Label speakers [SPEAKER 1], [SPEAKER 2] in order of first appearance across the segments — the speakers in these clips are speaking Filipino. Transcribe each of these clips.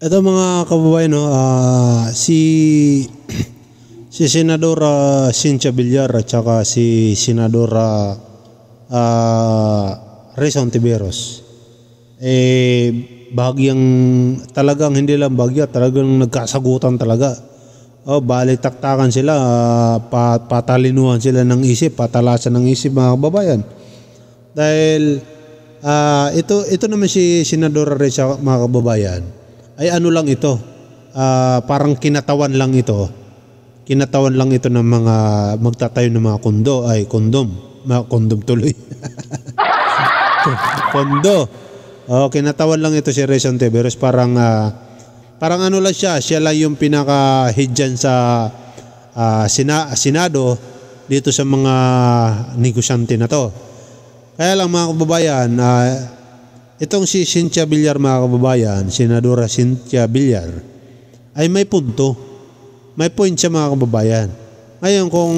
[SPEAKER 1] Ito mga kababayan, no, si Senadora Cynthia Villar at saka si Senadora Risa Hontiveros, bahagyang talagang hindi lang bahagya, talagang nagkasagutan talaga. Balitaktakan sila, patalinuhan sila ng isip, patalasan ng isip mga kababayan. Dahil ito naman si Senadora Risa mga kababayan, ay ano lang ito, parang kinatawan lang ito ng mga magtatayo ng mga kondom tuloy. Kondo. Kinatawan lang ito si Risa Hontiveros, parang ano lang siya lang yung pinaka-head dyan sa Senado dito sa mga negosyante na to. Kaya lang mga kababayan, itong si Cynthia Villar mga kababayan, Senadora Cynthia Villar, ay may punto. May point siya mga kababayan. Ngayon kung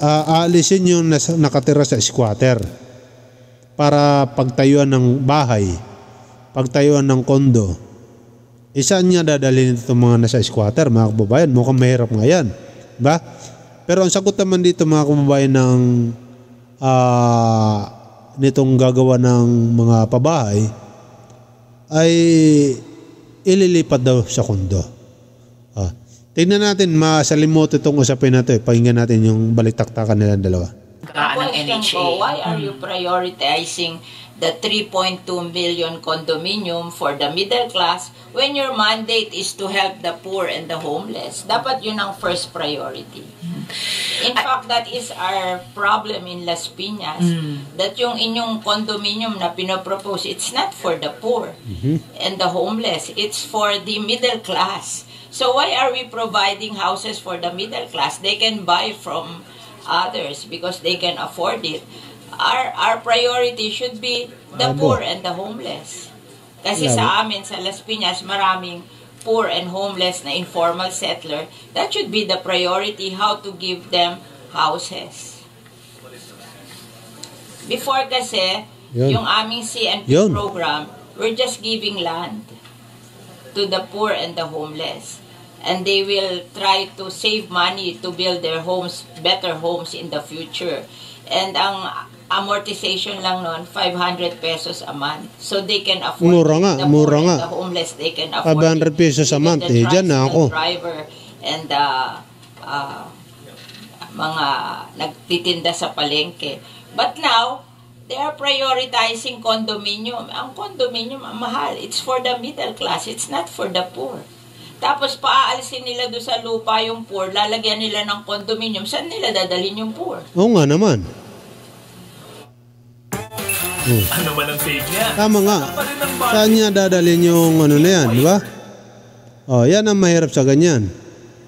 [SPEAKER 1] aalisin yung nakatira sa squatter para pagtayuan ng bahay, pagtayuan ng kondo, saan niya dadalhin itong mga nasa squatter mga kababayan? Mukhang mahirap nga yan, diba? Pero ang sagot naman dito mga kababayan ng nitong gagawa ng mga pabahay ay ililipat daw sa kondo. Tingnan natin, masalimuot itong usapin na ito. Pakinggan natin yung balitaktakan nilang dalawa.
[SPEAKER 2] Why are you prioritizing the 3.2 million condominium for the middle class when your mandate is to help the poor and the homeless? Dapat yun ang first priority. In fact, that is our problem in Las Piñas, that yung inyong condominium na pinopropose, it's not for the poor and the homeless, it's for the middle class. So why are we providing houses for the middle class? They can buy from others because they can afford it. Our priority should be the poor and the homeless. Kasi sa amin, sa Las Piñas, maraming poor and homeless na informal settler. That should be the priority, how to give them houses. Before kasi, yung aming CNP program, we're just giving land to the poor and the homeless. And they will try to save money to build their homes, better homes in the future. And ang amortization lang nun, 500 pesos a month. So they can afford the homeless, they can afford
[SPEAKER 1] 500 pesos a month. Diyan na ako.
[SPEAKER 2] Driver and mga nagtitinda sa palengke. But now, they are prioritizing condominium. Ang condominium, mahal. It's for the middle class. It's not for the poor. Tapos paaalisin nila doon sa lupa yung poor, lalagyan nila ng condominium. Saan nila dadalhin yung poor?
[SPEAKER 1] Oo nga naman.
[SPEAKER 3] Ano man ang fake niya?
[SPEAKER 1] Tama nga. Saan niya dadalhin yung ano na yan, di ba? Yan ang mahirap sa ganyan.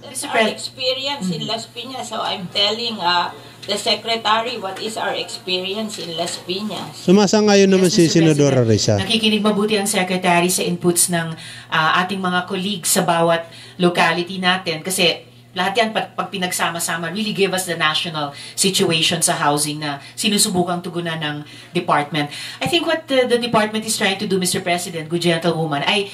[SPEAKER 2] That's our experience in Las Piñas. So I'm telling the Secretary what is our experience in Las Piñas.
[SPEAKER 1] Sumasangayon naman si Senadora Risa.
[SPEAKER 4] Nakikinig mabuti ang Secretary sa inputs ng ating mga colleagues sa bawat locality natin. Kasi lahat yan, pag pinagsama-sama, really give us the national situation sa housing na sinusubukang tugunan ng department. I think what the department is trying to do, Mr. President, good gentlewoman, ay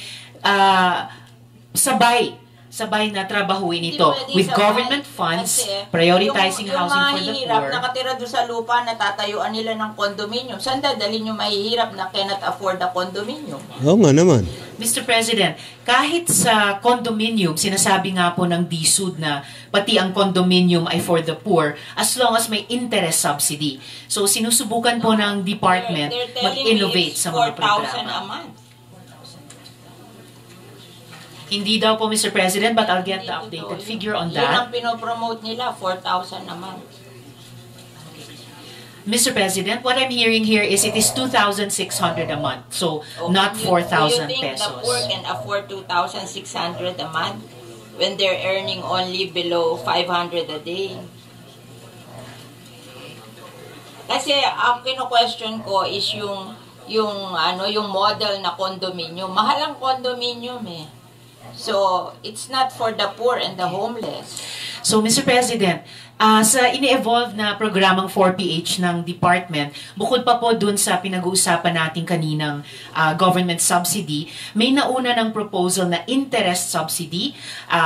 [SPEAKER 4] sabay na trabahuin ito with government funds, prioritizing housing for the poor.
[SPEAKER 2] Nakatira doon sa lupa, natatayuan nila ng condominium. Saan dadalhin yung mahihirap na cannot afford the condominium?
[SPEAKER 1] Oo nga naman.
[SPEAKER 4] Mr. President, kahit sa condominium, sinasabi nga po ng DSUD na pati ang condominium ay for the poor as long as may interest subsidy. So sinusubukan po ng department mag-innovate sa mga programa.
[SPEAKER 2] 4,000 a month.
[SPEAKER 4] Hindi daw po, Mr. President, but I'll get the updated figure on that.
[SPEAKER 2] Yun ang pinopromote nila, 4,000 a month.
[SPEAKER 4] Mr. President, what I'm hearing here is it is 2,600 a month, so not 4,000 pesos. Do you think the
[SPEAKER 2] poor can afford 2,600 a month when they're earning only below 500 a day? Kasi ang kino-question ko is yung model na condominium. Mahal ang condominium eh. So, it's not for the poor and the homeless.
[SPEAKER 4] So, Mr. President, sa ini-evolve na programang 4PH ng department, bukod pa po dun sa pinag-uusapan natin kaninang government subsidy, may nauna ng proposal na interest subsidy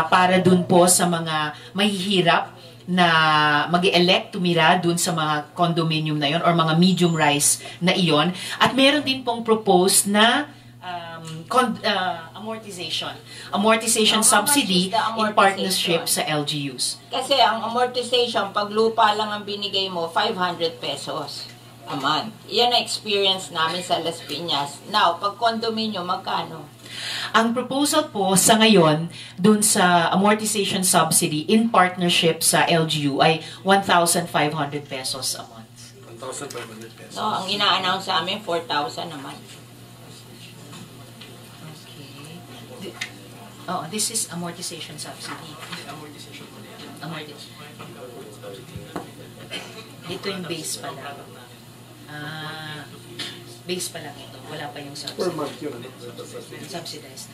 [SPEAKER 4] para dun po sa mga mahihirap na mag-elect tumira dun sa mga condominium na yon or mga medium rise na iyon. At meron din pong proposed na amortization subsidy in partnership sa LGUs.
[SPEAKER 2] Kasi ang amortization, pag lupa lang ang binigay mo, 500 pesos a month. Yan ang experience namin sa Las Piñas. Now, pag condominium, magkano?
[SPEAKER 4] Ang proposal po sa ngayon dun sa amortization subsidy in partnership sa LGU ay 1,500 pesos a month.
[SPEAKER 3] 1,500 pesos.
[SPEAKER 2] No, ang ina-announce sa amin, 4,000 a month.
[SPEAKER 4] Oh, this is amortization subsidy. Amortization. Ito yung base pa lang. Base pa lang ito. Wala pa yung subsidy.
[SPEAKER 3] Per month yun.
[SPEAKER 4] Subsidized.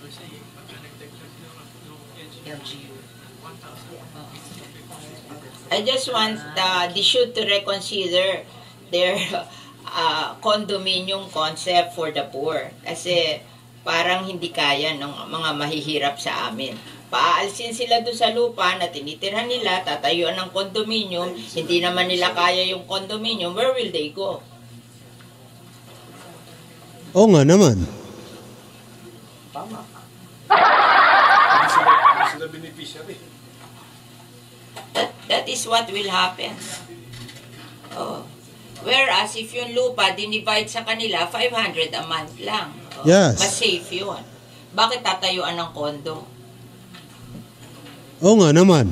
[SPEAKER 4] LGU.
[SPEAKER 2] I just want the DSUD to reconsider their condominium concept for the poor. Kasi parang hindi kaya ng mga mahihirap sa amin. Paaalsin sila doon sa lupa na tinitirhan nila, tatayuan ng condominium, hindi naman nila kaya yung condominium, where will they go?
[SPEAKER 1] Oo nga naman.
[SPEAKER 3] Tama. Hindi sila beneficiary.
[SPEAKER 2] That is what will happen. Oh. Whereas, if yung lupa, dinivide sa kanila, 500 a month lang. Oh.
[SPEAKER 1] Yes.
[SPEAKER 2] Mas safe yun. Bakit tatayuan ng kondo?
[SPEAKER 1] Oo nga naman.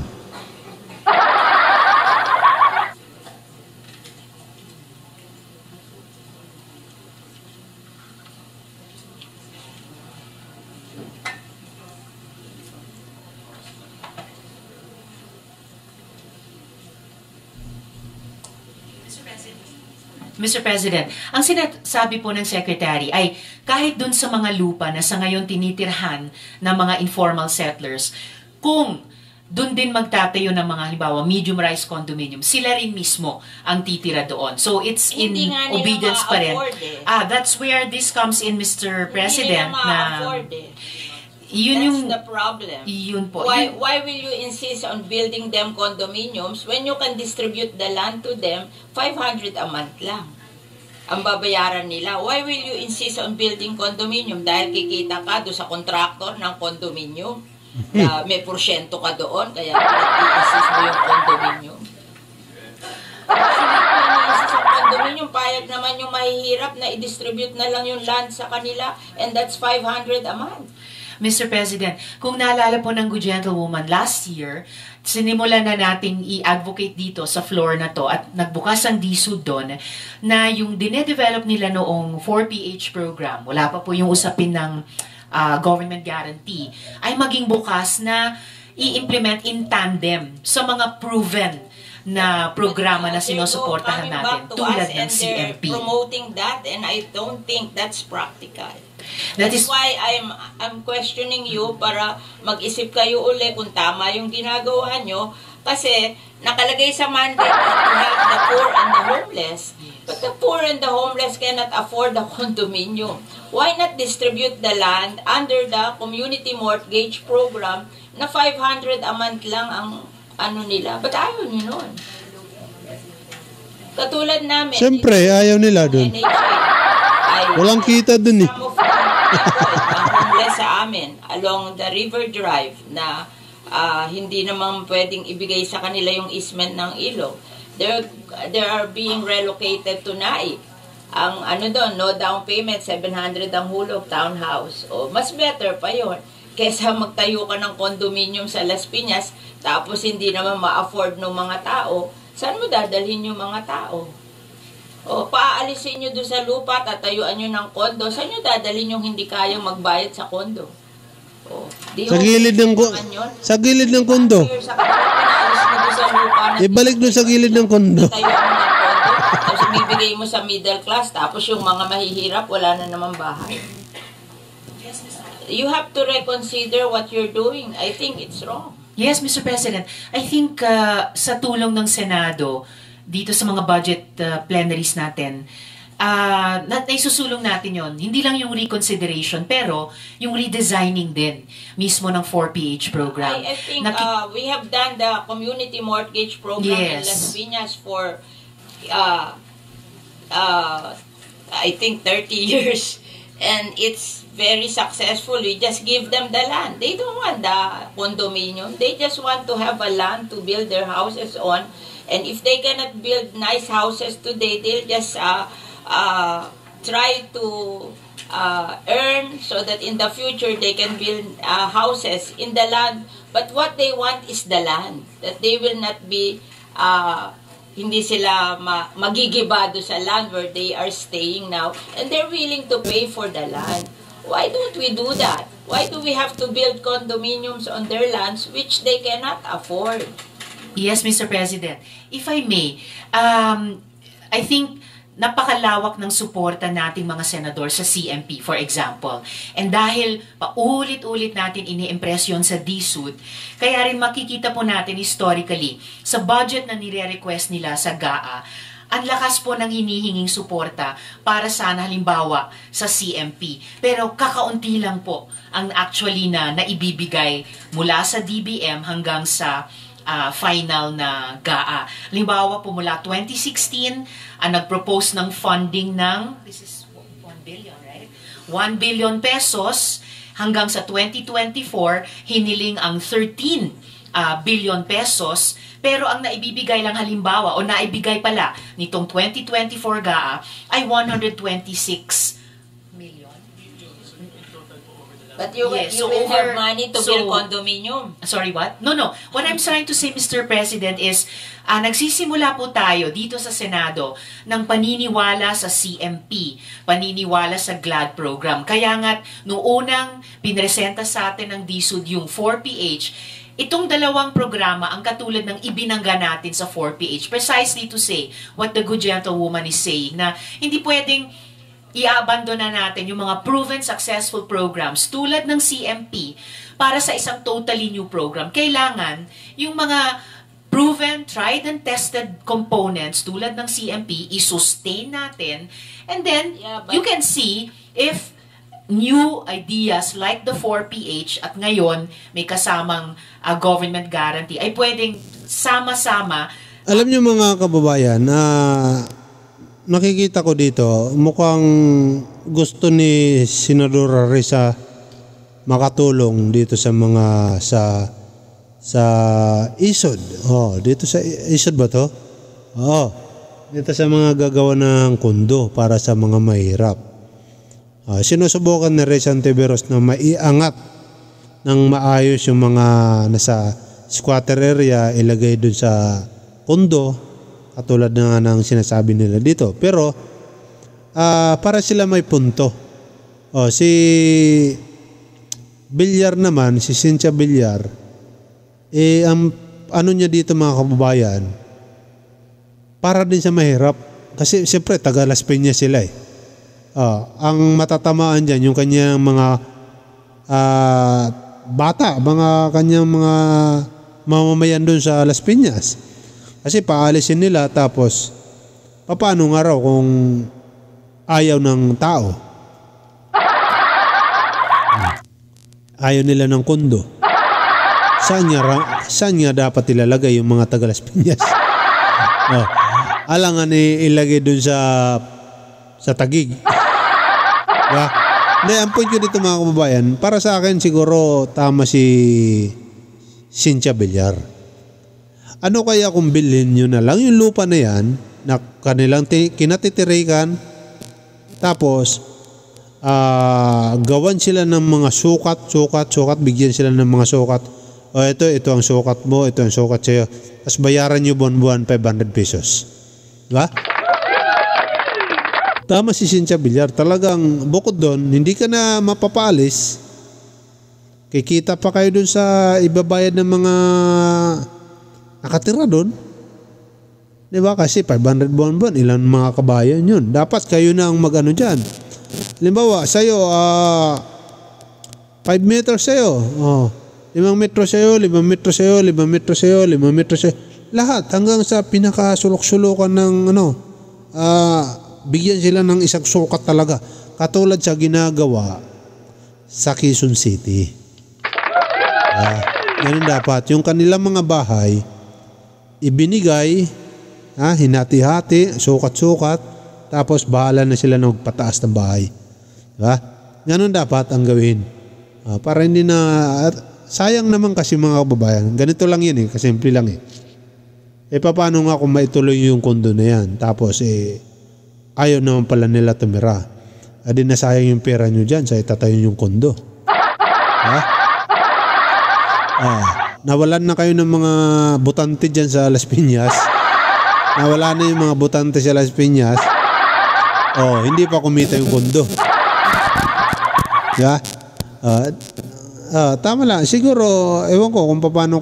[SPEAKER 4] Mr. President, ang sinasabi po ng Secretary ay kahit dun sa mga lupa na sa ngayon tinitirhan ng mga informal settlers, kung dun din magtatayo ng mga halimbawa medium-rise condominium, sila rin mismo ang titira doon. So it's in
[SPEAKER 2] Hindi nga nila
[SPEAKER 4] obedience pa rin.
[SPEAKER 2] ma-afford eh.
[SPEAKER 4] That's where this comes in, Mr. President.
[SPEAKER 2] Hindi nila ma-afford eh.
[SPEAKER 4] Yun
[SPEAKER 2] That's
[SPEAKER 4] yung,
[SPEAKER 2] the problem.
[SPEAKER 4] yun po.
[SPEAKER 2] Why will you insist on building them condominiums when you can distribute the land to them 500 a month lang? Ang babayaran nila. Why will you insist on building condominium? Dahil kikita ka doon sa contractor ng condominium. May porsyento ka doon, kaya i-insist mo yung condominium. Kasi sa condominium, payag naman yung mahihirap na i-distribute na lang yung land sa kanila, and that's 500 a month.
[SPEAKER 4] Mr. President, kung naalala po ng Good Gentlewoman last year, sinimulan na nating i-advocate dito sa floor na to at nagbukas ang DSUD doon na yung dinedevelop nila noong 4PH program, wala pa po yung usapin ng government guarantee, ay maging bukas na i-implement in tandem sa mga proven na programa na sinusuportahan natin tulad ng CMP.
[SPEAKER 2] Promoting that, and I don't think that's practical.
[SPEAKER 4] That
[SPEAKER 2] That's
[SPEAKER 4] is
[SPEAKER 2] why I'm questioning you para mag-isip kayo uli kung tama yung ginagawa nyo. Kasi nakalagay sa mandate to help the poor and the homeless. But the poor and the homeless cannot afford a condominium. Why not distribute the land under the community mortgage program na 500 a month lang ang ano nila? Ba't ayaw nyo nun? Katulad namin.
[SPEAKER 1] Siyempre, ayaw nila dun. Walang kita dun eh.
[SPEAKER 2] Some of ang homeless sa amin along the river drive na hindi naman pwedeng ibigay sa kanila yung easement ng ilog. They are being relocated to Naik. Ang ano doon, no down payment, 700 ang hulog, townhouse. O, mas better pa yon kesa magtayo ka ng condominium sa Las Piñas tapos hindi naman ma-afford ng mga tao. Saan mo dadalhin yung mga tao? O, paaalisin nyo doon sa lupa, tatayuan nyo ng kondo. Saan nyo dadalhin yung hindi kayang magbayad sa kondo? O,
[SPEAKER 1] Sa gilid ng sa gilid ng kondo.
[SPEAKER 2] Sa pinaalis mo doon sa lupa na
[SPEAKER 1] Ibalik doon sa gilid ng kondo.
[SPEAKER 2] tatayuan mo ng kondo. Tapos ibibigay mo sa middle class, tapos yung mga mahihirap, wala na namang bahay. You have to reconsider what you're doing. I think it's wrong.
[SPEAKER 4] Yes, Mr. President. I think sa tulong ng Senado, dito sa mga budget plenaries natin, naisusulong natin yon. Hindi lang yung reconsideration, pero yung redesigning din mismo ng 4PH program.
[SPEAKER 2] I think we have done the community mortgage program in Las Piñas for I think 30 years, and it's very successful. We just give them the land. They don't want the condominium. They just want to have a land to build their houses on. And if they cannot build nice houses today, they'll just try to earn so that in the future they can build houses in the land. But what they want is the land. That they will not be hindi sila magigibado sa land where they are staying now, and they're willing to pay for the land. Why don't we do that? Why do we have to build condominiums on their lands which they cannot afford?
[SPEAKER 4] Yes, Mr. President. If I may, I think napakalawak ng suporta nating mga senador sa CMP, for example. And dahil paulit-ulit natin ini-impress yun sa DSUD, kaya rin makikita po natin historically, sa budget na nire-request nila sa GAA, ang lakas po ng hinihinging suporta para sana halimbawa sa CMP. Pero kakaunti lang po ang actually na naibibigay mula sa DBM hanggang sa final na GAA. Halimbawa po mula 2016, nag-propose ng funding ng, this is 1 billion, right? 1 billion pesos hanggang sa 2024, hiniling ang 13 billion pesos, pero ang naibibigay lang halimbawa, o naibigay pala nitong 2024 GAA ay 126 million.
[SPEAKER 2] But you will have money to build condominium.
[SPEAKER 4] Sorry, what? No. What I'm trying to say, Mr. President, is nagsisimula po tayo dito sa Senado ng paniniwala sa CMP, paniniwala sa GLAD program. Kaya nga, noong unang pinresenta sa atin ng DSUD yung 4PH, itong dalawang programa ang katulad ng ibinangga natin sa 4PH, precisely to say what the good gentlewoman is saying, na hindi pwedeng i-abandona natin yung mga proven successful programs tulad ng CMP para sa isang totally new program. Kailangan yung mga proven, tried and tested components tulad ng CMP, i-sustain natin, and then you can see if new ideas like the 4PH at ngayon may kasamang government guarantee ay pwedeng sama-sama.
[SPEAKER 1] Alam niyo mga kababayan, nakikita ko dito, mukhang gusto ni Senadora Risa makatulong dito sa mga sa ISOD. Dito sa ISOD ba to? Dito sa mga gagawa ng kondo para sa mga mahirap. Sinusubukan ni Risa Antiveros na maiangat ng maayos yung mga nasa squatter area, ilagay dun sa kondo, katulad na ng sinasabi nila dito. Pero para sila may punto. Si Villar naman, si Cynthia Villar, ang ano niya dito mga kababayan, para din sa mahirap. Kasi siyempre taga Las Piñas sila eh. Ang matatamaan dyan yung kanyang mga bata, mga kanyang mga mamamayan doon sa Las Piñas. Kasi paalisin nila, tapos paano nga raw kung ayaw ng tao? Ayaw nila ng kondo. Saan niya dapat ilalagay yung mga taga Las Piñas? Alangan ilagay dun sa Taguig. Diba? Hindi, ang point ko dito mga kababayan, para sa akin siguro tama si Cynthia Villar. Ano kaya kung bilhin nyo na lang yung lupa na yan na kanilang kinatitirikan, tapos gawan sila ng mga sukat, bigyan sila ng mga sukat. Ito ang sukat mo, ito ang sukat sa'yo. Tapos bayaran nyo buwan-buwan 500 pesos. Diba? Tama si Cynthia Villar. Talagang bukod doon, hindi ka na mapapalis. Kikita pa kayo doon sa ibabayad ng mga nakatira doon. Diba? Kasi 500 buwan-buwan, ilan mga kabayan yun. Dapat kayo na ang mag-ano dyan. Halimbawa, sa'yo, 5 meters sa'yo. 5 metro sa'yo, 5 metro sa'yo, 5 metro sa'yo, 5 metro sa'yo. Lahat hanggang sa pinakasulok-sulukan ng bigyan sila ng isang sukat talaga. Katulad sa ginagawa sa Quezon City. Ganun dapat. Yung kanilang mga bahay, ibinigay, hinati-hati, sukat-sukat, tapos bahala na sila na magpataas ng bahay. Diba? Ganun dapat ang gawin. Para hindi na, sayang naman kasi mga kababayan. Ganito lang yan kasimple lang paano nga kung maituloy yung kondo na yan? Tapos ayaw naman pala nila tumira. Adi nasayang yung pera nyo dyan sa itatayo yung kondo. Nawalan na kayo ng mga butante dyan sa Las Piñas. Nawala na yung mga butante sa Las Piñas. Hindi pa kumita yung kondo. Tama lang. Siguro, ewan ko kung paano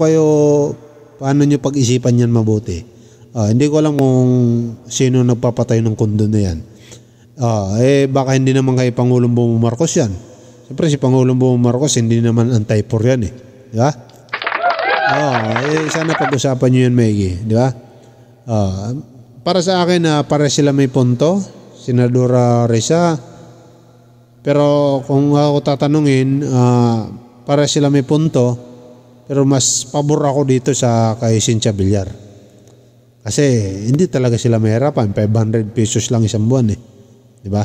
[SPEAKER 1] nyo pag-isipan yan mabuti. Hindi ko alam kung sino nagpapatay ng kondo na yan. Baka hindi naman kay Pangulong Bongbong Marcos yan. Siyempre si Pangulong Bongbong Marcos hindi naman anti-poor yan Di ba? Sana pag-usapan nyo yan, Maggie. Di ba? Para sa akin, para sila may punto. Senadora Risa. Pero kung ako tatanungin, para sila may punto. Pero mas pabor ako dito sa kay Cynthia Villar. Kasi hindi talaga sila mahirapan. 500 pesos lang isang buwan Di ba?